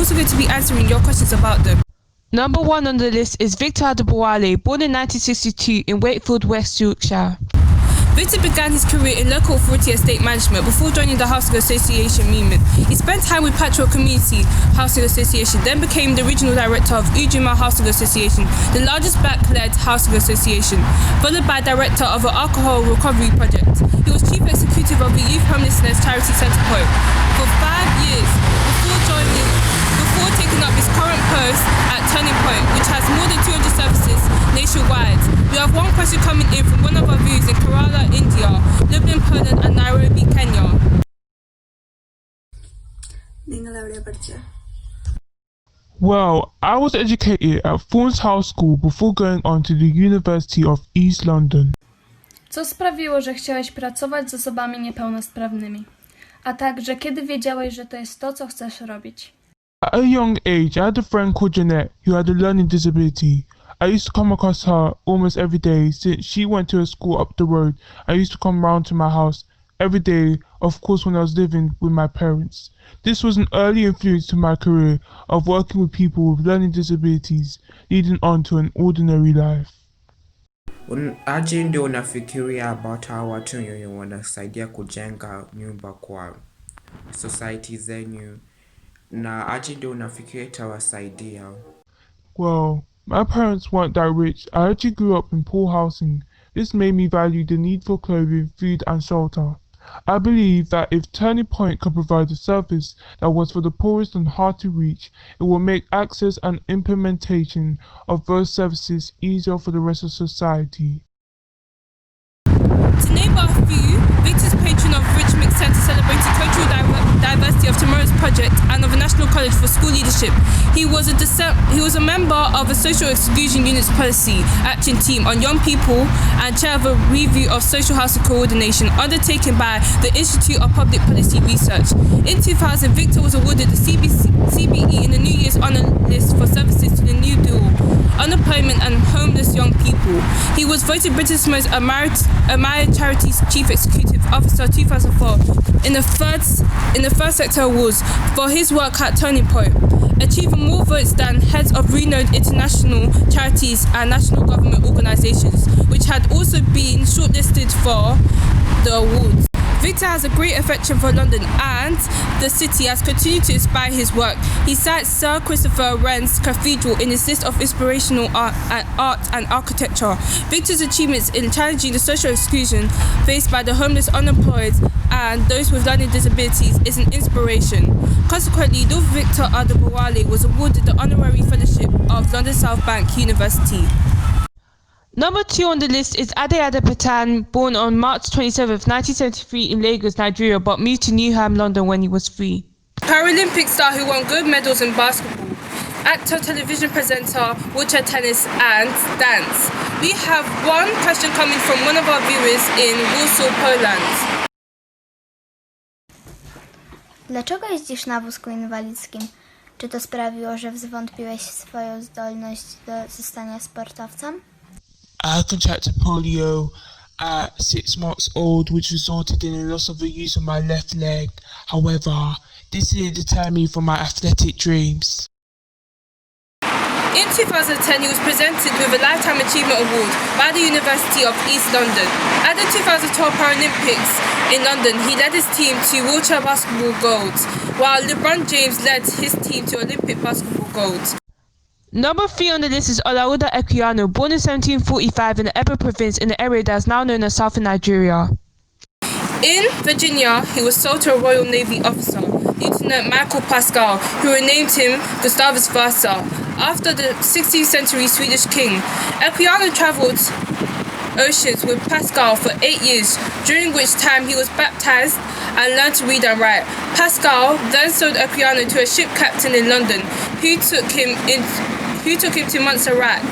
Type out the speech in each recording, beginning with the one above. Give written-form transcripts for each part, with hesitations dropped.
also going to be answering your questions about them. Number 1 on the list is Victor Adebowale, born in 1962 in Wakefield, West Yorkshire. Victor began his career in local authority estate management before joining the Housing Association movement. He spent time with Patriot Community Housing Association, then became the regional director of Ujima Housing Association, the largest black-led housing association, followed by director of an alcohol recovery project. He was chief executive of the Youth Homelessness Charity Centrepoint for 5 years before taking up his current post at Turning Point, which has more than 200 services nationwide. We have one question coming in from one of our viewers in Kerala, India, Dublin, Poland and Nairobi, Kenya. Well, I was educated at Thorns House School before going on to the University of East London. Co sprawiło, że chciałeś pracować z osobami niepełnosprawnymi? A także kiedy wiedziałeś, że to jest to, co chcesz robić? At a young age, I had a friend called Jeanette who had a learning disability. I used to come across her almost every day since she went to a school up the road. I used to come round to my house every day, of course when I was living with my parents. This was an early influence to my career of working with people with learning disabilities, leading on to an ordinary life. Aje ndio unafikiria about hawa watu wenye wanasaidia kujenga nyumba kwa society zenyu, na aje ndio unafikiria itawasaidia? Well, my parents weren't that rich. I actually grew up in poor housing. This made me value the need for clothing, food and shelter. I believe that if Turning Point could provide a service that was for the poorest and hard to reach, it will make access and implementation of those services easier for the rest of society. To name but a few, Victor's patron of Rich Mix Centre celebrated cultural diversity of Tomorrow's Project and of a National College for School Leadership. He was a member of a Social Exclusion Units Policy Action Team on Young People and chair of a review of social housing coordination undertaken by the Institute of Public Policy Research. In 2000, Victor was awarded the CBE in the New Year's Honour List for services to the New Deal, unemployment and homeless young people. He was voted Britain's most admired charity's Chief Executive Officer 2004 in the First Sector Awards for his work at Turning Point, achieving more votes than heads of renowned international charities and national government organisations, which had also been shortlisted for the awards. Victor has a great affection for London and the city has continued to inspire his work. He cites Sir Christopher Wren's Cathedral in his list of inspirational art and architecture. Victor's achievements in challenging the social exclusion faced by the homeless, unemployed and those with learning disabilities is an inspiration. Consequently, Lord Victor Adebowale was awarded the honorary fellowship of London South Bank University. Number 2 on the list is Ade Adepitan, born on March 27, 1973 in Lagos, Nigeria, but moved to Newham, London when he was 3. Paralympic star who won gold medals in basketball, actor, television presenter, wheelchair tennis and dance. We have one question coming from one of our viewers in Warsaw, Poland. Dlaczego jeździsz na wózku inwalidzkim? Czy to sprawiło, że zwątpiłeś w swoją zdolność do zostania sportowcem? I contracted polio at 6 months old, which resulted in a loss of the use of my left leg. However, this didn't deter me from my athletic dreams. In 2010, he was presented with a Lifetime Achievement Award by the University of East London. At the 2012 Paralympics in London, he led his team to wheelchair basketball gold, while LeBron James led his team to Olympic basketball gold. Number 3 on the list is Olaudah Equiano, born in 1745 in the Ebo province in the area that is now known as southern Nigeria. In Virginia, he was sold to a Royal Navy officer, Lieutenant Michael Pascal, who renamed him Gustavus Vasa, after the 16th century Swedish king. Equiano travelled oceans with Pascal for 8 years, during which time he was baptized and learned to read and write. Pascal then sold Equiano to a ship captain in London, who took him to Montserrat,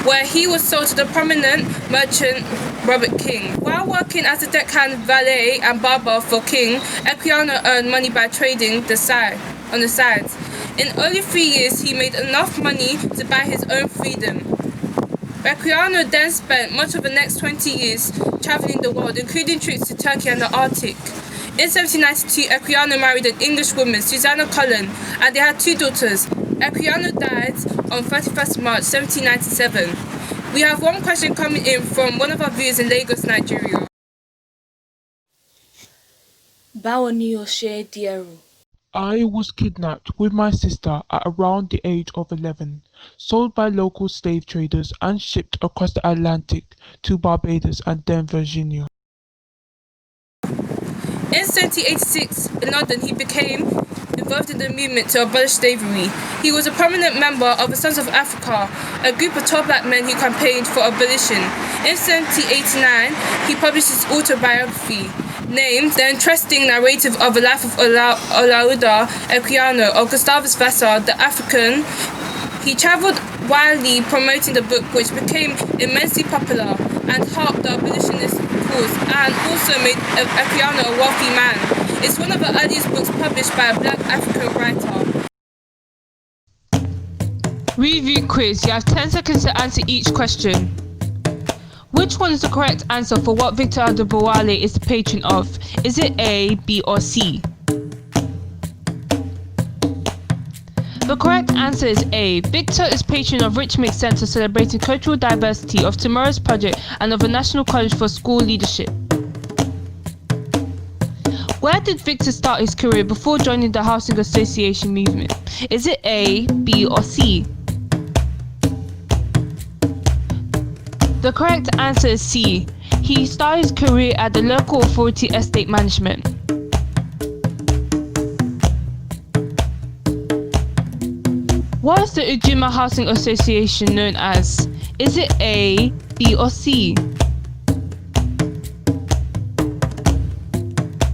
where he was sold to the prominent merchant Robert King. While working as a deckhand, valet and barber for King, Equiano earned money by trading on the side. In only 3 years, he made enough money to buy his own freedom. Equiano then spent much of the next 20 years travelling the world, including trips to Turkey and the Arctic. In 1792, Equiano married an English woman, Susanna Cullen, and they had 2 daughters. Equiano died on 31st March 1797. We have one question coming in from one of our viewers in Lagos, Nigeria. Báwo ni o ṣe di ẹrú? I was kidnapped with my sister at around the age of 11, sold by local slave traders and shipped across the Atlantic to Barbados and then Virginia. In 1786, in London, he became involved in the movement to abolish slavery. He was a prominent member of the Sons of Africa, a group of 12 black men who campaigned for abolition. In 1789, he published his autobiography, named The Interesting Narrative of the Life of Olaudah Equiano, or Gustavus Vassa, the African. He travelled widely promoting the book, which became immensely popular and helped the abolitionist cause, and also made Equiano a wealthy man. It's one of the earliest books published by a black African writer. Review quiz. You have 10 seconds to answer each question. Which one is the correct answer for what Victor Adebowale is the patron of? Is it A, B, or C? The correct answer is A. Victor is patron of Rich Mix Centre, celebrating cultural diversity, of Tomorrow's Project, and of a National College for School Leadership. Where did Victor start his career before joining the Housing Association movement? Is it A, B, or C? The correct answer is C. He started his career at the local authority estate management. What is the Ujima Housing Association known as? Is it A, B, or C?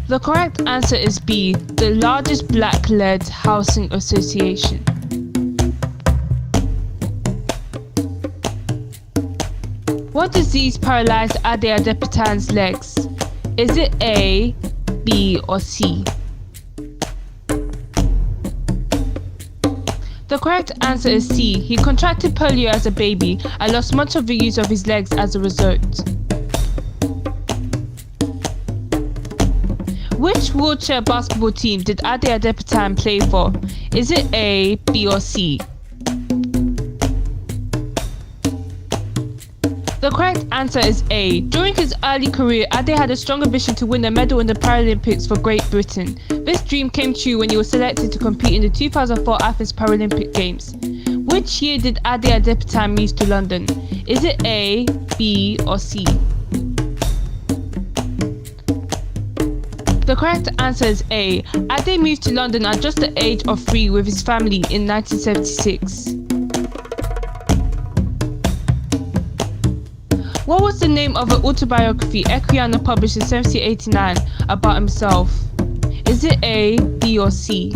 The correct answer is B, the largest black-led housing association. What disease paralyzed Ade Adepitan's legs? Is it A, B, or C? The correct answer is C. He contracted polio as a baby and lost much of the use of his legs as a result. Which wheelchair basketball team did Ade Adepitan play for? Is it A, B, or C? The correct answer is A. During his early career, Ade had a strong ambition to win a medal in the Paralympics for Great Britain. This dream came true when he was selected to compete in the 2004 Athens Paralympic Games. Which year did Ade Adepitan move to London? Is it A, B, or C? The correct answer is A. Ade moved to London at just the age of 3 with his family in 1976. What was the name of an autobiography Equiano published in 1789 about himself? Is it A, B, or C?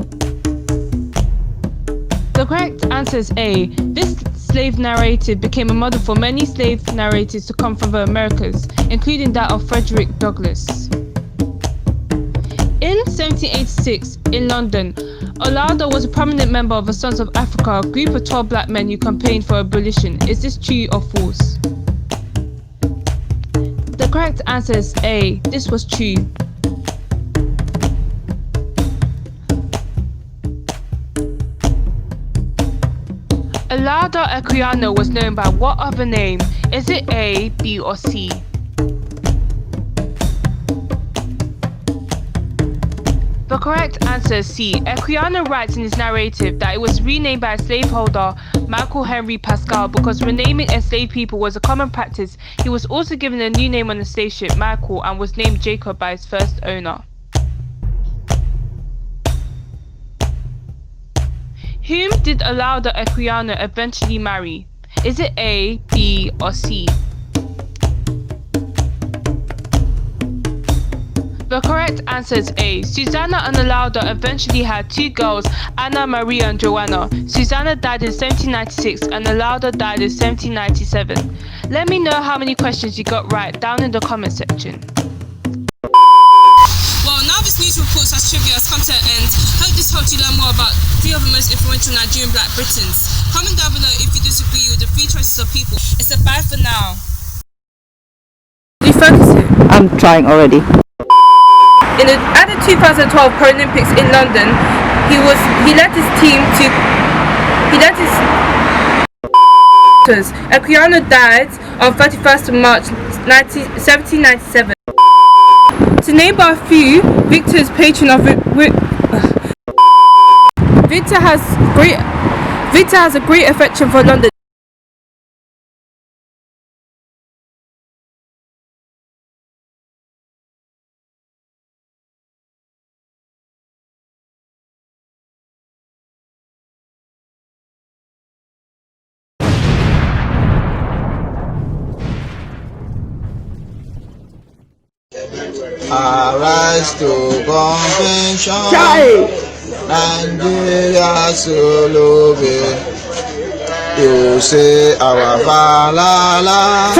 The correct answer is A. This slave narrative became a model for many slave narratives to come from the Americas, including that of Frederick Douglass. In 1786, in London, Olaudah was a prominent member of the Sons of Africa, a group of 12 black men who campaigned for abolition. Is this true or false? The correct answer is A. This was true. Olaudah Equiano was known by what other name? Is it A, B, or C? The correct answer is C. Equiano writes in his narrative that it was renamed by a slaveholder, Michael Henry Pascal, because renaming enslaved people was a common practice. He was also given a new name on the slave ship, Michael, and was named Jacob by his first owner. Whom did Olaudah Equiano eventually marry? Is it A, B, or C? The correct answer is A. Susanna and Olaudah eventually had 2 girls, Anna Maria and Joanna. Susanna died in 1796 and Olaudah died in 1797. Let me know how many questions you got right down in the comment section. Well, now this news report / trivia has come to an end. Hope this helped you learn more about 3 of the most influential Nigerian black Britons. Comment down below if you disagree with the 3 choices of people. It's a bye for now. Can you focus it? I'm trying already. At the 2012 Paralympics in London, he led his team to Equiano died on 31st of March 1797. To name but a few, Victor is patron of Victor has a great affection for London. Arise to convention, Nigeria solo be. You say our falala,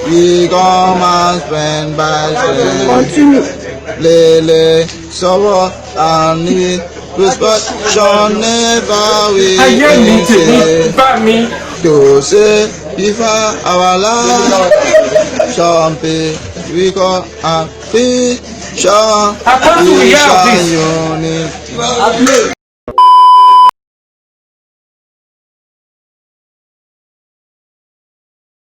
we come and spend by spend. Lele, sorrow and need, respect shall never we say. To say, if our land shall be. We go and fish, we shall unite.